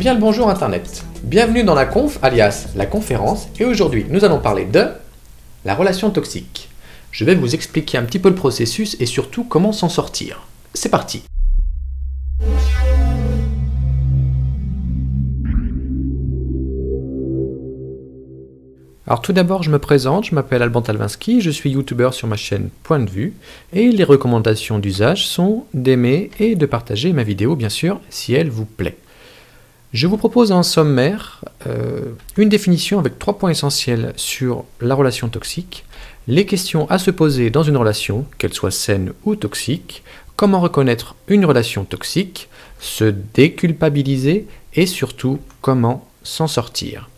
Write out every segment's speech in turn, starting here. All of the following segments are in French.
Bien le bonjour Internet. Bienvenue dans la conf, alias la conférence, et aujourd'hui nous allons parler de la relation toxique. Je vais vous expliquer un petit peu le processus et surtout comment s'en sortir. C'est parti. Alors tout d'abord je me présente, je m'appelle Alban Talvinsky, je suis youtubeur sur ma chaîne Point de Vue et les recommandations d'usage sont d'aimer et de partager ma vidéo bien sûr si elle vous plaît. Je vous propose en sommaire une définition avec 3 points essentiels sur la relation toxique, les questions à se poser dans une relation, qu'elle soit saine ou toxique, comment reconnaître une relation toxique, se déculpabiliser et surtout comment s'en sortir.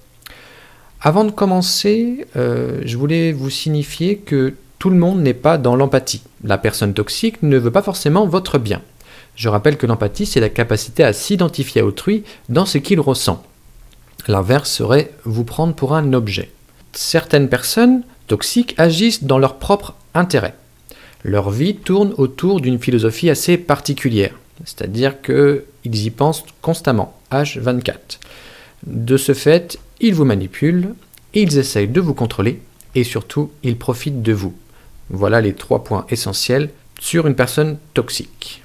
Avant de commencer, je voulais vous signifier que tout le monde n'est pas dans l'empathie. La personne toxique ne veut pas forcément votre bien. Je rappelle que l'empathie, c'est la capacité à s'identifier à autrui dans ce qu'il ressent. L'inverse serait vous prendre pour un objet. Certaines personnes toxiques agissent dans leur propre intérêt. Leur vie tourne autour d'une philosophie assez particulière, c'est-à-dire qu'ils y pensent constamment, H24. De ce fait, ils vous manipulent, ils essayent de vous contrôler et surtout, ils profitent de vous. Voilà les 3 points essentiels sur une personne toxique.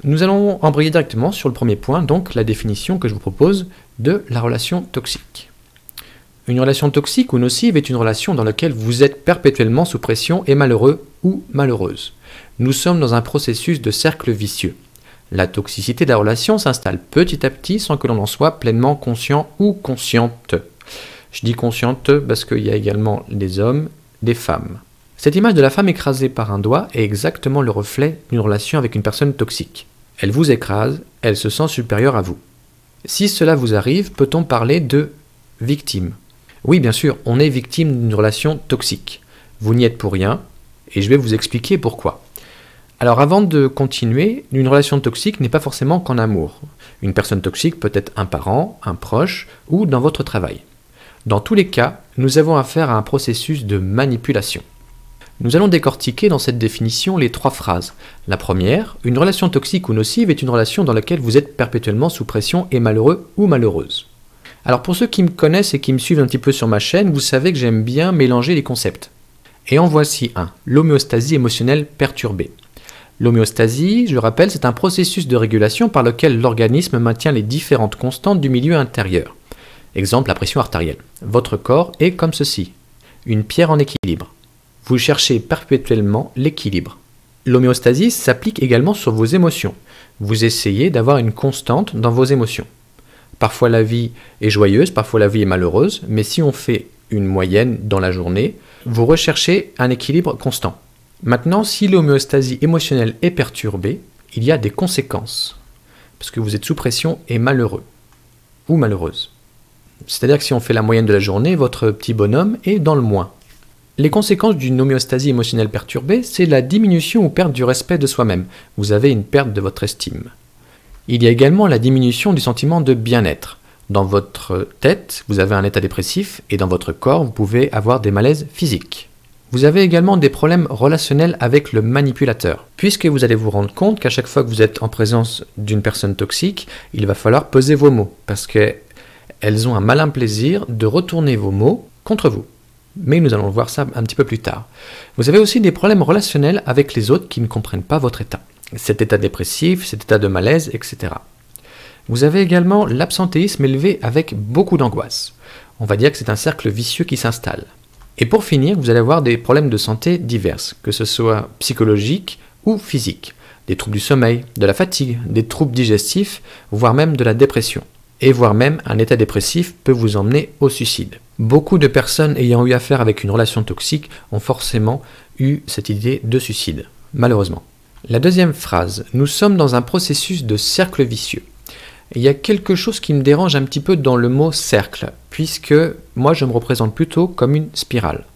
Nous allons embrayer directement sur le premier point, donc la définition que je vous propose de la relation toxique. Une relation toxique ou nocive est une relation dans laquelle vous êtes perpétuellement sous pression et malheureux ou malheureuse. Nous sommes dans un processus de cercle vicieux. La toxicité de la relation s'installe petit à petit sans que l'on en soit pleinement conscient ou consciente. Je dis consciente parce qu'il y a également des hommes, des femmes. Cette image de la femme écrasée par un doigt est exactement le reflet d'une relation avec une personne toxique. Elle vous écrase, elle se sent supérieure à vous. Si cela vous arrive, peut-on parler de victime? Oui, bien sûr, on est victime d'une relation toxique. Vous n'y êtes pour rien, et je vais vous expliquer pourquoi. Alors avant de continuer, une relation toxique n'est pas forcément qu'en amour. Une personne toxique peut être un parent, un proche, ou dans votre travail. Dans tous les cas, nous avons affaire à un processus de manipulation. Nous allons décortiquer dans cette définition les 3 phrases. La première, une relation toxique ou nocive est une relation dans laquelle vous êtes perpétuellement sous pression et malheureux ou malheureuse. Alors pour ceux qui me connaissent et qui me suivent un petit peu sur ma chaîne, vous savez que j'aime bien mélanger les concepts. Et en voici un, l'homéostasie émotionnelle perturbée. L'homéostasie, je le rappelle, c'est un processus de régulation par lequel l'organisme maintient les différentes constantes du milieu intérieur. Exemple, la pression artérielle. Votre corps est comme ceci, une pierre en équilibre. Vous cherchez perpétuellement l'équilibre. L'homéostasie s'applique également sur vos émotions. Vous essayez d'avoir une constante dans vos émotions. Parfois la vie est joyeuse, parfois la vie est malheureuse, mais si on fait une moyenne dans la journée, vous recherchez un équilibre constant. Maintenant, si l'homéostasie émotionnelle est perturbée, il y a des conséquences, parce que vous êtes sous pression et malheureux ou malheureuse. C'est-à-dire que si on fait la moyenne de la journée, votre petit bonhomme est dans le moins. Les conséquences d'une homéostasie émotionnelle perturbée, c'est la diminution ou perte du respect de soi-même. Vous avez une perte de votre estime. Il y a également la diminution du sentiment de bien-être. Dans votre tête, vous avez un état dépressif et dans votre corps, vous pouvez avoir des malaises physiques. Vous avez également des problèmes relationnels avec le manipulateur, puisque vous allez vous rendre compte qu'à chaque fois que vous êtes en présence d'une personne toxique, il va falloir peser vos mots, parce qu'elles ont un malin plaisir de retourner vos mots contre vous. Mais nous allons voir ça un petit peu plus tard. Vous avez aussi des problèmes relationnels avec les autres qui ne comprennent pas votre état. Cet état dépressif, cet état de malaise, etc. Vous avez également l'absentéisme élevé avec beaucoup d'angoisse. On va dire que c'est un cercle vicieux qui s'installe. Et pour finir, vous allez avoir des problèmes de santé divers, que ce soit psychologiques ou physiques. Des troubles du sommeil, de la fatigue, des troubles digestifs, voire même de la dépression. Et voire même un état dépressif peut vous emmener au suicide. Beaucoup de personnes ayant eu affaire avec une relation toxique ont forcément eu cette idée de suicide, malheureusement. La deuxième phrase, nous sommes dans un processus de cercle vicieux. Il y a quelque chose qui me dérange un petit peu dans le mot cercle, puisque moi je me représente plutôt comme une spirale.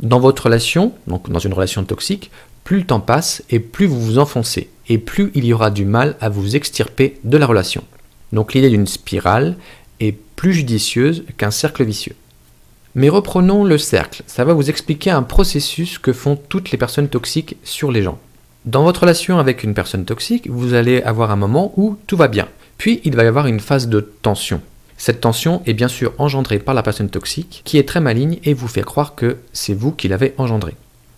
Dans votre relation, donc dans une relation toxique, plus le temps passe et plus vous vous enfoncez, et plus il y aura du mal à vous extirper de la relation. Donc l'idée d'une spirale est plus judicieuse qu'un cercle vicieux. Mais reprenons le cercle, ça va vous expliquer un processus que font toutes les personnes toxiques sur les gens. Dans votre relation avec une personne toxique, vous allez avoir un moment où tout va bien. Puis il va y avoir une phase de tension. Cette tension est bien sûr engendrée par la personne toxique qui est très maligne et vous fait croire que c'est vous qui l'avez engendrée.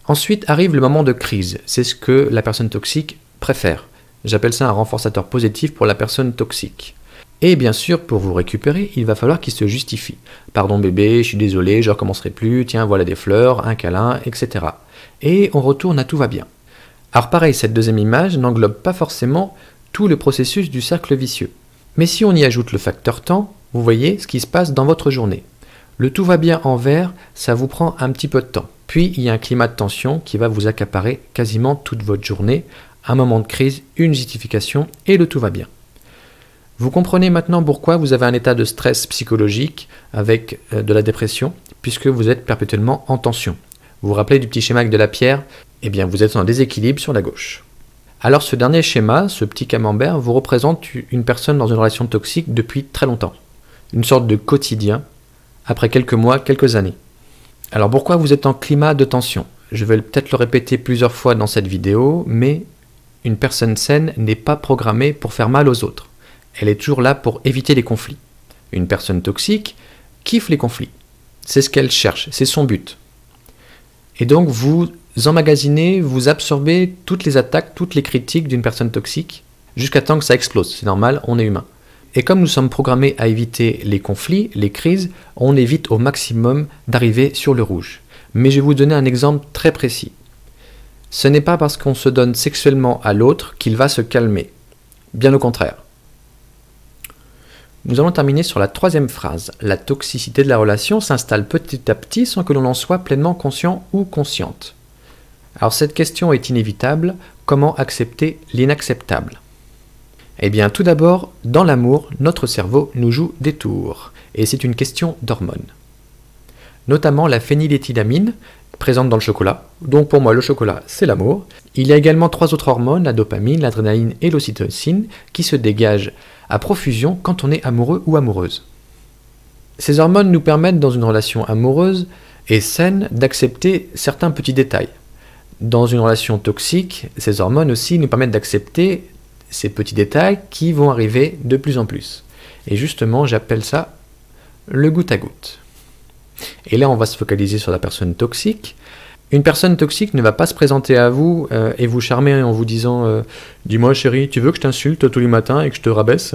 Ensuite arrive le moment de crise, c'est ce que la personne toxique préfère. J'appelle ça un renforçateur positif pour la personne toxique. Et bien sûr, pour vous récupérer, il va falloir qu'il se justifie. Pardon bébé, je suis désolé, je ne recommencerai plus, tiens voilà des fleurs, un câlin, etc. Et on retourne à tout va bien. Alors pareil, cette deuxième image n'englobe pas forcément tout le processus du cercle vicieux. Mais si on y ajoute le facteur temps, vous voyez ce qui se passe dans votre journée. Le tout va bien en vert, ça vous prend un petit peu de temps. Puis il y a un climat de tension qui va vous accaparer quasiment toute votre journée, un moment de crise, une justification et le tout va bien. Vous comprenez maintenant pourquoi vous avez un état de stress psychologique avec de la dépression, puisque vous êtes perpétuellement en tension. Vous vous rappelez du petit schéma avec de la pierre? Eh bien vous êtes en déséquilibre sur la gauche. Alors ce dernier schéma, ce petit camembert, vous représente une personne dans une relation toxique depuis très longtemps. Une sorte de quotidien, après quelques mois, quelques années. Alors pourquoi vous êtes en climat de tension? Je vais peut-être le répéter plusieurs fois dans cette vidéo, mais une personne saine n'est pas programmée pour faire mal aux autres. Elle est toujours là pour éviter les conflits. Une personne toxique kiffe les conflits. C'est ce qu'elle cherche, c'est son but. Et donc vous emmagasinez, vous absorbez toutes les attaques, toutes les critiques d'une personne toxique, jusqu'à temps que ça explose. C'est normal, on est humain. Et comme nous sommes programmés à éviter les conflits, les crises, on évite au maximum d'arriver sur le rouge. Mais je vais vous donner un exemple très précis. Ce n'est pas parce qu'on se donne sexuellement à l'autre qu'il va se calmer. Bien au contraire. Nous allons terminer sur la troisième phrase. La toxicité de la relation s'installe petit à petit sans que l'on en soit pleinement conscient ou consciente. Alors cette question est inévitable. Comment accepter l'inacceptable? Eh bien tout d'abord, dans l'amour, notre cerveau nous joue des tours. Et c'est une question d'hormones. Notamment la phényléthylamine, présente dans le chocolat. Donc pour moi, le chocolat, c'est l'amour. Il y a également 3 autres hormones, la dopamine, l'adrénaline et l'ocytocine, qui se dégagent à profusion quand on est amoureux ou amoureuse. Ces hormones nous permettent, dans une relation amoureuse et saine, d'accepter certains petits détails. Dans une relation toxique, ces hormones aussi nous permettent d'accepter ces petits détails qui vont arriver de plus en plus. Et justement, j'appelle ça le goutte à goutte. Et là, on va se focaliser sur la personne toxique. Une personne toxique ne va pas se présenter à vous et vous charmer en vous disant dis-moi chérie, tu veux que je t'insulte tous les matins et que je te rabaisse?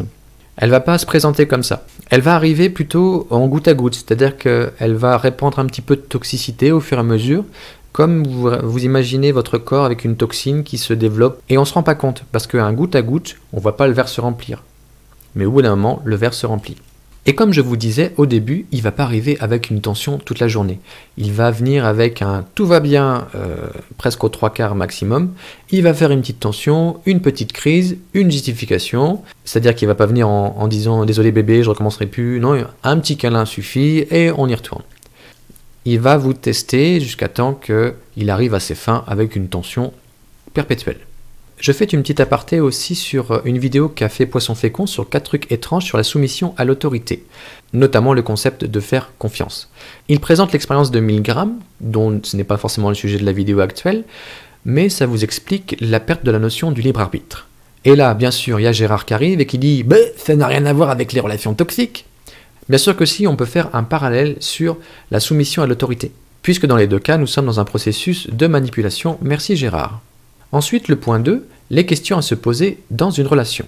Elle va pas se présenter comme ça. Elle va arriver plutôt en goutte à goutte, c'est-à-dire qu'elle va répandre un petit peu de toxicité au fur et à mesure, comme vous imaginez votre corps avec une toxine qui se développe et on ne se rend pas compte, parce qu'un goutte à goutte, on ne voit pas le verre se remplir. Mais au bout d'un moment, le verre se remplit. Et comme je vous disais au début, il ne va pas arriver avec une tension toute la journée. Il va venir avec un tout va bien presque aux 3/4 maximum. Il va faire une petite tension, une petite crise, une justification. C'est-à-dire qu'il ne va pas venir en disant désolé bébé, je ne recommencerai plus. Non, un petit câlin suffit et on y retourne. Il va vous tester jusqu'à temps qu'il arrive à ses fins avec une tension perpétuelle. Je fais une petite aparté aussi sur une vidéo qu'a fait Poisson Fécond sur 4 trucs étranges sur la soumission à l'autorité, notamment le concept de faire confiance. Il présente l'expérience de Milgram, dont ce n'est pas forcément le sujet de la vidéo actuelle, mais ça vous explique la perte de la notion du libre arbitre. Et là, bien sûr, il y a Gérard qui arrive et qui dit « ça n'a rien à voir avec les relations toxiques ». Bien sûr que si, on peut faire un parallèle sur la soumission à l'autorité, puisque dans les deux cas, nous sommes dans un processus de manipulation. Merci Gérard. Ensuite, le point 2, les questions à se poser dans une relation.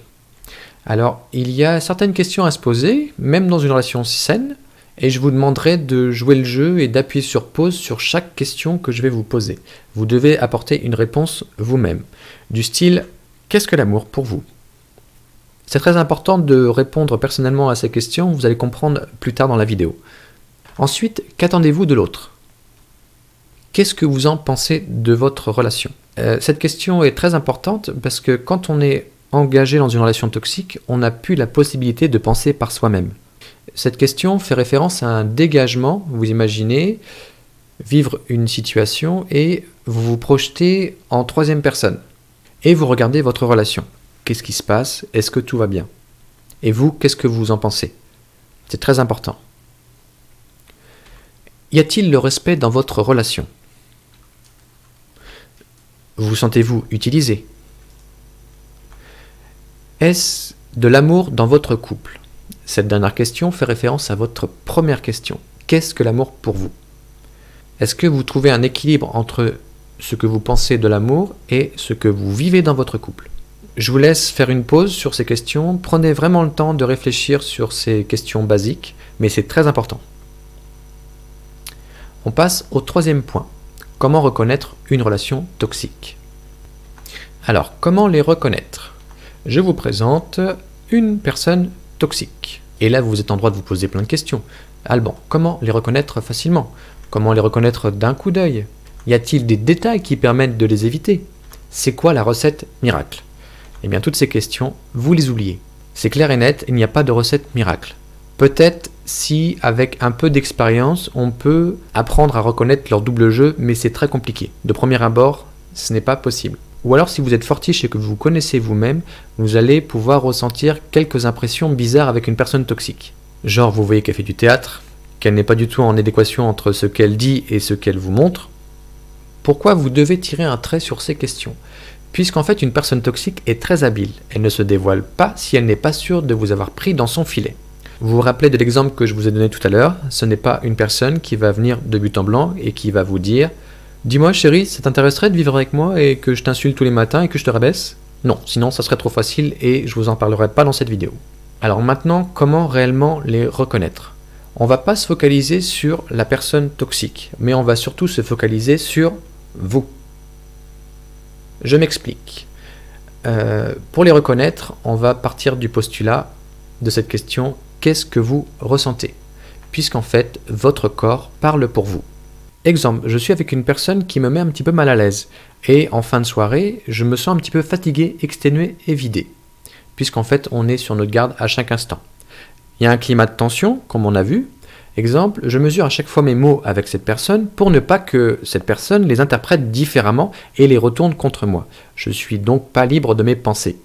Alors, il y a certaines questions à se poser, même dans une relation saine, et je vous demanderai de jouer le jeu et d'appuyer sur pause sur chaque question que je vais vous poser. Vous devez apporter une réponse vous-même, du style « Qu'est-ce que l'amour pour vous ?» C'est très important de répondre personnellement à ces questions, vous allez comprendre plus tard dans la vidéo. Ensuite, qu'attendez-vous de l'autre? Qu'est-ce que vous en pensez de votre relation? Cette question est très importante parce que quand on est engagé dans une relation toxique, on n'a plus la possibilité de penser par soi-même. Cette question fait référence à un dégagement. Vous imaginez vivre une situation et vous vous projetez en troisième personne. Et vous regardez votre relation. Qu'est-ce qui se passe? Est-ce que tout va bien? Et vous, qu'est-ce que vous en pensez? C'est très important. Y a-t-il le respect dans votre relation? Vous sentez-vous utilisé? Est-ce De l'amour dans votre couple. Cette dernière question fait référence à votre première question. Qu'est-ce que l'amour pour vous? Est-ce que vous trouvez un équilibre entre ce que vous pensez de l'amour et ce que vous vivez dans votre couple? Je vous laisse faire une pause sur ces questions. Prenez vraiment le temps de réfléchir sur ces questions basiques, mais c'est très important. On passe au troisième point. Comment reconnaître une relation toxique? Alors, comment les reconnaître? Je vous présente une personne toxique. Et là, vous êtes en droit de vous poser plein de questions. Alban, comment les reconnaître facilement? Comment les reconnaître d'un coup d'œil? Y a-t-il des détails qui permettent de les éviter? C'est quoi la recette miracle? Eh bien, toutes ces questions, vous les oubliez. C'est clair et net, il n'y a pas de recette miracle. Peut-être si, avec un peu d'expérience, on peut apprendre à reconnaître leur double jeu, mais c'est très compliqué. De premier abord, ce n'est pas possible. Ou alors, si vous êtes fortiche et que vous vous connaissez vous-même, vous allez pouvoir ressentir quelques impressions bizarres avec une personne toxique. Genre, vous voyez qu'elle fait du théâtre, qu'elle n'est pas du tout en adéquation entre ce qu'elle dit et ce qu'elle vous montre. Pourquoi vous devez tirer un trait sur ces questions? Puisqu'en fait, une personne toxique est très habile. Elle ne se dévoile pas si elle n'est pas sûre de vous avoir pris dans son filet. Vous vous rappelez de l'exemple que je vous ai donné tout à l'heure? Ce n'est pas une personne qui va venir de but en blanc et qui va vous dire « Dis-moi chérie, ça t'intéresserait de vivre avec moi et que je t'insulte tous les matins et que je te rabaisse ?» Non, sinon ça serait trop facile et je vous en parlerai pas dans cette vidéo. Alors maintenant, comment réellement les reconnaître? On va pas se focaliser sur la personne toxique, mais on va surtout se focaliser sur vous. Je m'explique. Pour les reconnaître, on va partir du postulat de cette question « Qu'est-ce que vous ressentez ?» Puisqu'en fait, votre corps parle pour vous. Exemple, je suis avec une personne qui me met un petit peu mal à l'aise. Et en fin de soirée, je me sens un petit peu fatigué, exténué et vidé. Puisqu'en fait, on est sur notre garde à chaque instant. Il y a un climat de tension, comme on a vu. Exemple, je mesure à chaque fois mes mots avec cette personne pour ne pas que cette personne les interprète différemment et les retourne contre moi. Je suis donc pas libre de mes pensées.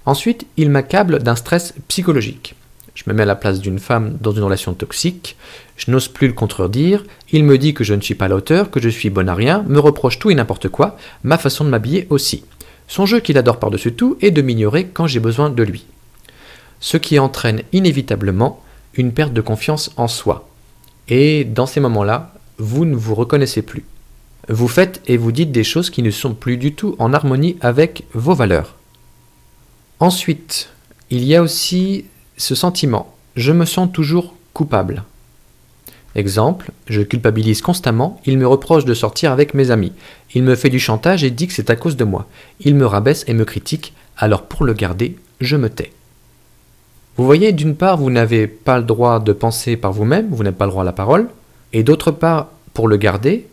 Ensuite, il m'accable d'un stress psychologique. Je me mets à la place d'une femme dans une relation toxique, je n'ose plus le contredire, il me dit que je ne suis pas l'auteur, que je suis bon à rien, me reproche tout et n'importe quoi, ma façon de m'habiller aussi. Son jeu qu'il adore par-dessus tout est de m'ignorer quand j'ai besoin de lui. Ce qui entraîne inévitablement une perte de confiance en soi. Et dans ces moments-là, vous ne vous reconnaissez plus. Vous faites et vous dites des choses qui ne sont plus du tout en harmonie avec vos valeurs. Ensuite, il y a aussi ce sentiment, je me sens toujours coupable. Exemple, je culpabilise constamment, il me reproche de sortir avec mes amis. Il me fait du chantage et dit que c'est à cause de moi. Il me rabaisse et me critique, alors pour le garder, je me tais. Vous voyez, d'une part, vous n'avez pas le droit de penser par vous-même, vous n'avez pas le droit à la parole, et d'autre part, pour le garder,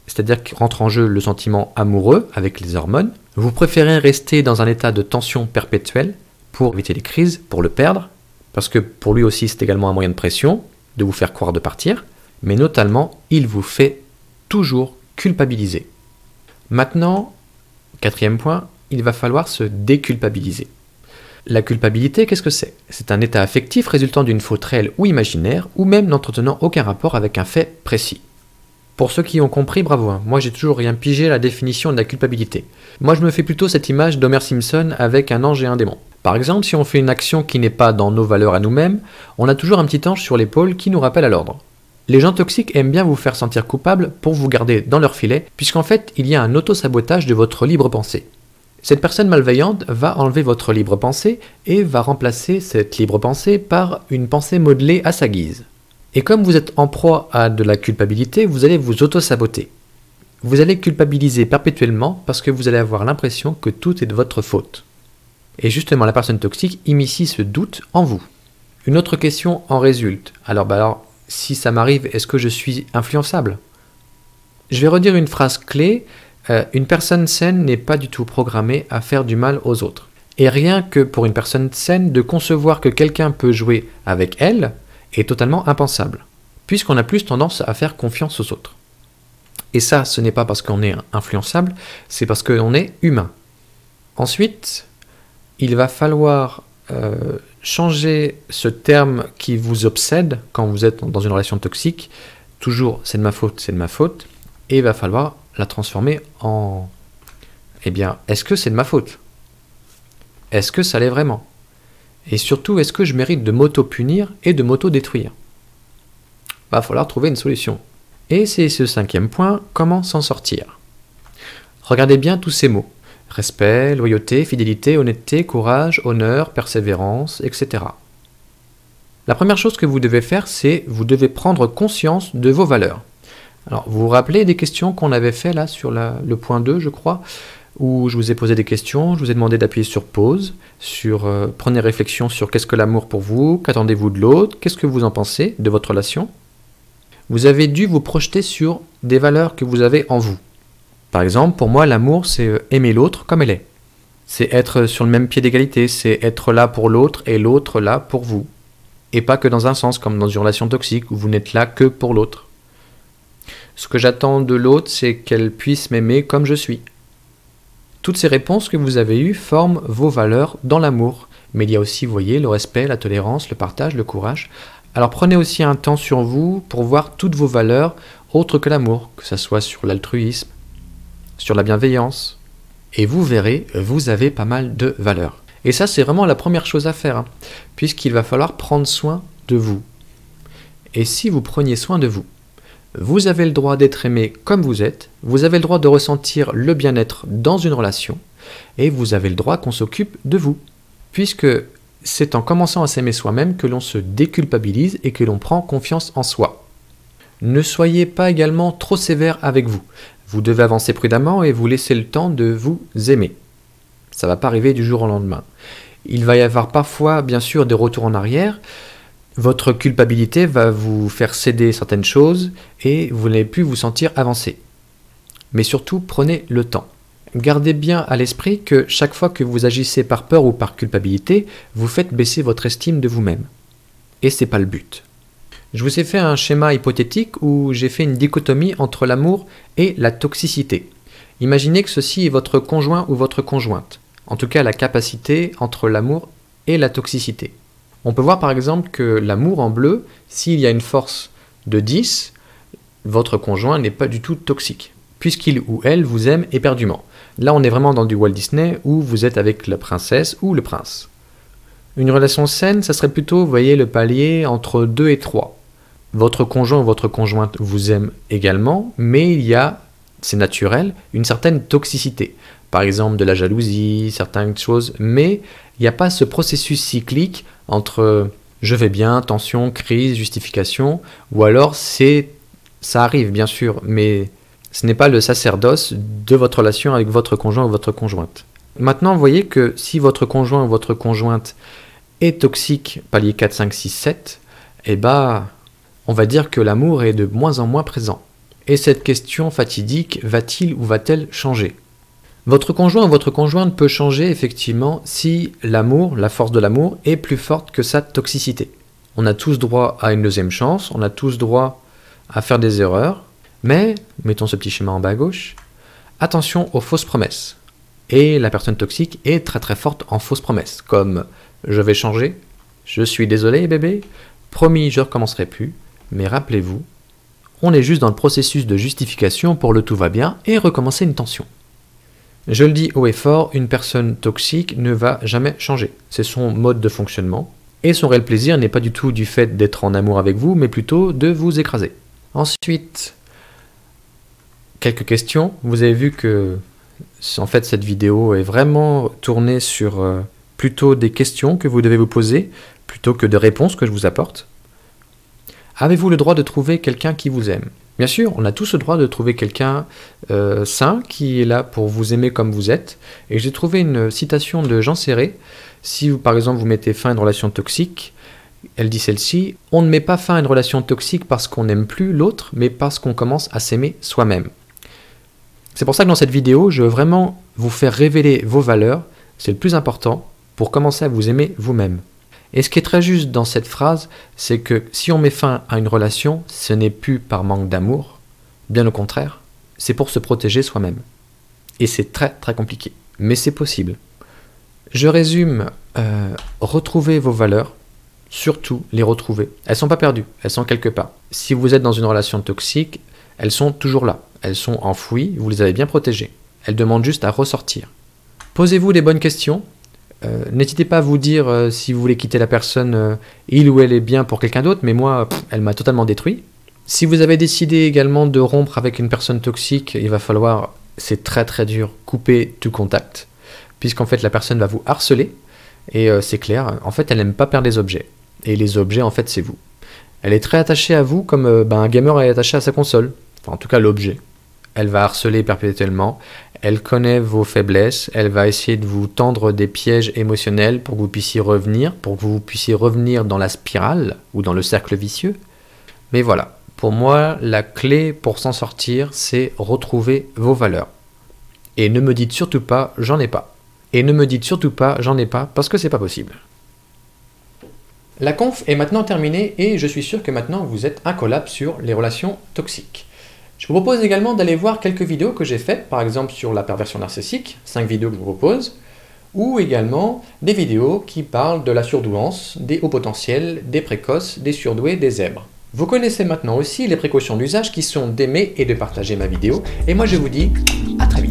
c'est-à-dire qu'il rentre en jeu le sentiment amoureux avec les hormones, vous préférez rester dans un état de tension perpétuelle pour éviter les crises, pour le perdre, parce que pour lui aussi c'est également un moyen de pression, de vous faire croire de partir, mais notamment, il vous fait toujours culpabiliser. Maintenant, quatrième point, il va falloir se déculpabiliser. La culpabilité, qu'est-ce que c'est? C'est un état affectif résultant d'une faute réelle ou imaginaire, ou même n'entretenant aucun rapport avec un fait précis. Pour ceux qui ont compris, bravo, hein. Moi j'ai toujours rien pigé à la définition de la culpabilité. Moi je me fais plutôt cette image d'Homer Simpson avec un ange et un démon. Par exemple, si on fait une action qui n'est pas dans nos valeurs à nous-mêmes, on a toujours un petit ange sur l'épaule qui nous rappelle à l'ordre. Les gens toxiques aiment bien vous faire sentir coupable pour vous garder dans leur filet, puisqu'en fait il y a un auto-sabotage de votre libre pensée. Cette personne malveillante va enlever votre libre pensée et va remplacer cette libre pensée par une pensée modelée à sa guise. Et comme vous êtes en proie à de la culpabilité, vous allez vous auto-saboter. Vous allez culpabiliser perpétuellement parce que vous allez avoir l'impression que tout est de votre faute. Et justement, la personne toxique immisce ce doute en vous. Une autre question en résulte. Alors, si ça m'arrive, est-ce que je suis influençable? Je vais redire une phrase clé. Une personne saine n'est pas du tout programmée à faire du mal aux autres. Et rien que pour une personne saine, de concevoir que quelqu'un peut jouer avec elle est totalement impensable, puisqu'on a plus tendance à faire confiance aux autres. Et ça, ce n'est pas parce qu'on est influençable, c'est parce qu'on est humain. Ensuite, il va falloir changer ce terme qui vous obsède quand vous êtes dans une relation toxique. Toujours, c'est de ma faute, et il va falloir la transformer en « Eh bien, est-ce que c'est de ma faute? Est-ce que ça l'est vraiment? Et surtout, est-ce que je mérite de m'auto-punir et de m'auto-détruire? Va falloir trouver une solution. Et c'est ce 5e point, comment s'en sortir? Regardez bien tous ces mots. Respect, loyauté, fidélité, honnêteté, courage, honneur, persévérance, etc. La première chose que vous devez faire, c'est vous devez prendre conscience de vos valeurs. Alors, vous vous rappelez des questions qu'on avait fait là sur le point 2, je crois, où je vous ai posé des questions, je vous ai demandé d'appuyer sur pause, prenez réflexion sur qu'est-ce que l'amour pour vous, qu'attendez-vous de l'autre, qu'est-ce que vous en pensez de votre relation. Vous avez dû vous projeter sur des valeurs que vous avez en vous. Par exemple, pour moi, l'amour, c'est aimer l'autre comme elle est. C'est être sur le même pied d'égalité, c'est être là pour l'autre et l'autre là pour vous. Et pas que dans un sens, comme dans une relation toxique où vous n'êtes là que pour l'autre. Ce que j'attends de l'autre, c'est qu'elle puisse m'aimer comme je suis. Toutes ces réponses que vous avez eues forment vos valeurs dans l'amour. Mais il y a aussi, vous voyez, le respect, la tolérance, le partage, le courage. Alors prenez aussi un temps sur vous pour voir toutes vos valeurs autres que l'amour, que ce soit sur l'altruisme, sur la bienveillance. Et vous verrez, vous avez pas mal de valeurs. Et ça, c'est vraiment la première chose à faire, puisqu'il va falloir prendre soin de vous. Et si vous preniez soin de vous, vous avez le droit d'être aimé comme vous êtes, vous avez le droit de ressentir le bien-être dans une relation, et vous avez le droit qu'on s'occupe de vous. Puisque c'est en commençant à s'aimer soi-même que l'on se déculpabilise et que l'on prend confiance en soi. Ne soyez pas également trop sévère avec vous. Vous devez avancer prudemment et vous laisser le temps de vous aimer. Ça ne va pas arriver du jour au lendemain. Il va y avoir parfois, bien sûr, des retours en arrière. Votre culpabilité va vous faire céder certaines choses et vous n'allez plus vous sentir avancer. Mais surtout, prenez le temps. Gardez bien à l'esprit que chaque fois que vous agissez par peur ou par culpabilité, vous faites baisser votre estime de vous-même. Et ce n'est pas le but. Je vous ai fait un schéma hypothétique où j'ai fait une dichotomie entre l'amour et la toxicité. Imaginez que ceci est votre conjoint ou votre conjointe. En tout cas, la capacité entre l'amour et la toxicité. On peut voir par exemple que l'amour en bleu, s'il y a une force de 10, votre conjoint n'est pas du tout toxique, puisqu'il ou elle vous aime éperdument. Là, on est vraiment dans du Walt Disney où vous êtes avec la princesse ou le prince. Une relation saine, ça serait plutôt, vous voyez, le palier entre 2 et 3. Votre conjoint ou votre conjointe vous aime également, mais il y a, c'est naturel, une certaine toxicité. Par exemple, de la jalousie, certaines choses, mais il n'y a pas ce processus cyclique entre je vais bien, tension, crise, justification, ou alors ça arrive bien sûr, mais ce n'est pas le sacerdoce de votre relation avec votre conjoint ou votre conjointe. Maintenant, vous voyez que si votre conjoint ou votre conjointe est toxique, palier 4, 5, 6, 7, eh ben, on va dire que l'amour est de moins en moins présent. Et cette question fatidique, va-t-il ou va-t-elle changer? Votre conjoint ou votre conjointe peut changer effectivement si l'amour, la force de l'amour, est plus forte que sa toxicité. On a tous droit à une deuxième chance, on a tous droit à faire des erreurs, mais, mettons ce petit schéma en bas à gauche, attention aux fausses promesses. Et la personne toxique est très très forte en fausses promesses, comme « je vais changer »,« je suis désolé bébé »,« promis je ne recommencerai plus », mais rappelez-vous, on est juste dans le processus de justification pour le tout va bien et recommencer une tension. Je le dis haut et fort, une personne toxique ne va jamais changer. C'est son mode de fonctionnement. Et son réel plaisir n'est pas du tout du fait d'être en amour avec vous, mais plutôt de vous écraser. Ensuite, quelques questions. Vous avez vu que en fait, cette vidéo est vraiment tournée sur plutôt des questions que vous devez vous poser, plutôt que de réponses que je vous apporte. Avez-vous le droit de trouver quelqu'un qui vous aime? Bien sûr, on a tous le droit de trouver quelqu'un sain qui est là pour vous aimer comme vous êtes. Et j'ai trouvé une citation de Jean Serré. Si vous, par exemple, vous mettez fin à une relation toxique, elle dit celle-ci: « On ne met pas fin à une relation toxique parce qu'on n'aime plus l'autre, mais parce qu'on commence à s'aimer soi-même. » C'est pour ça que dans cette vidéo, je veux vraiment vous faire révéler vos valeurs. C'est le plus important pour commencer à vous aimer vous-même. Et ce qui est très juste dans cette phrase, c'est que si on met fin à une relation, ce n'est plus par manque d'amour, bien au contraire, c'est pour se protéger soi-même. Et c'est très très compliqué, mais c'est possible. Je résume, retrouvez vos valeurs, surtout les retrouver. Elles ne sont pas perdues, elles sont quelque part. Si vous êtes dans une relation toxique, elles sont toujours là, elles sont enfouies, vous les avez bien protégées. Elles demandent juste à ressortir. Posez-vous les bonnes questions. N'hésitez pas à vous dire si vous voulez quitter la personne, il ou elle est bien pour quelqu'un d'autre, mais moi, elle m'a totalement détruit. Si vous avez décidé également de rompre avec une personne toxique, il va falloir, c'est très très dur, couper tout contact, puisqu'en fait la personne va vous harceler, et c'est clair, en fait elle n'aime pas perdre des objets, et les objets en fait c'est vous. Elle est très attachée à vous comme un gamer est attaché à sa console, enfin en tout cas l'objet. Elle va harceler perpétuellement, elle connaît vos faiblesses, elle va essayer de vous tendre des pièges émotionnels pour que vous puissiez revenir, dans la spirale ou dans le cercle vicieux. Mais voilà, pour moi, la clé pour s'en sortir, c'est retrouver vos valeurs. Et ne me dites surtout pas, j'en ai pas. Et ne me dites surtout pas, j'en ai pas, parce que c'est pas possible. La conf est maintenant terminée et je suis sûr que maintenant vous êtes incollable sur les relations toxiques. Je vous propose également d'aller voir quelques vidéos que j'ai faites, par exemple sur la perversion narcissique, 5 vidéos que je vous propose, ou également des vidéos qui parlent de la surdouance, des hauts potentiels, des précoces, des surdoués, des zèbres. Vous connaissez maintenant aussi les précautions d'usage qui sont d'aimer et de partager ma vidéo, et moi je vous dis à très vite.